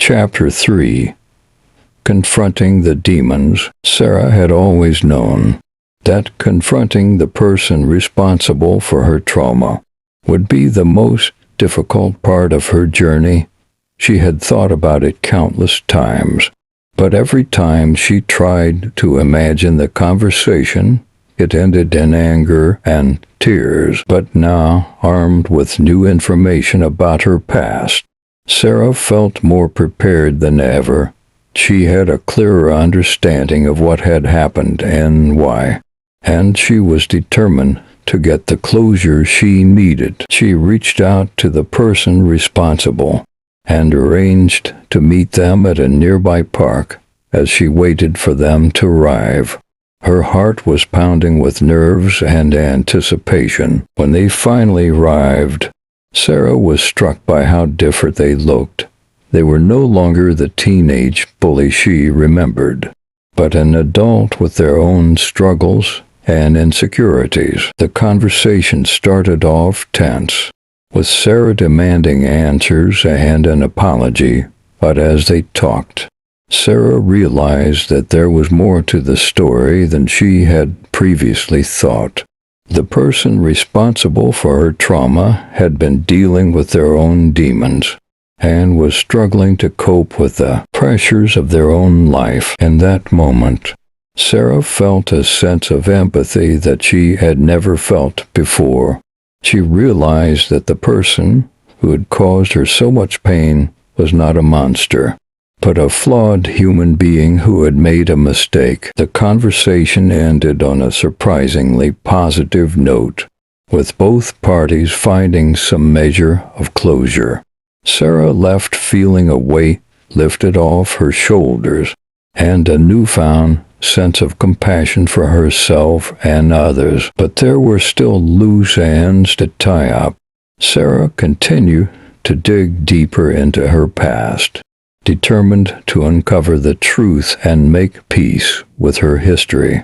Chapter 3. Confronting the Demons. Sarah had always known that confronting the person responsible for her trauma would be the most difficult part of her journey. She had thought about it countless times, but every time she tried to imagine the conversation, it ended in anger and tears. But now, armed with new information about her past, Sarah felt more prepared than ever. She had a clearer understanding of what had happened and why, and she was determined to get the closure she needed. She reached out to the person responsible and arranged to meet them at a nearby park as she waited for them to arrive. Her heart was pounding with nerves and anticipation. When they finally arrived, Sarah was struck by how different they looked. They were no longer the teenage bully she remembered, but an adult with their own struggles and insecurities. The conversation started off tense, with Sarah demanding answers and an apology, but as they talked, Sarah realized that there was more to the story than she had previously thought. The person responsible for her trauma had been dealing with their own demons and was struggling to cope with the pressures of their own life. In that moment, Sarah felt a sense of empathy that she had never felt before. She realized that the person who had caused her so much pain was not a monster, but a flawed human being who had made a mistake. The conversation ended on a surprisingly positive note, with both parties finding some measure of closure. Sarah left feeling a weight lifted off her shoulders and a newfound sense of compassion for herself and others. But there were still loose ends to tie up. Sarah continued to dig deeper into her past, determined to uncover the truth and make peace with her history.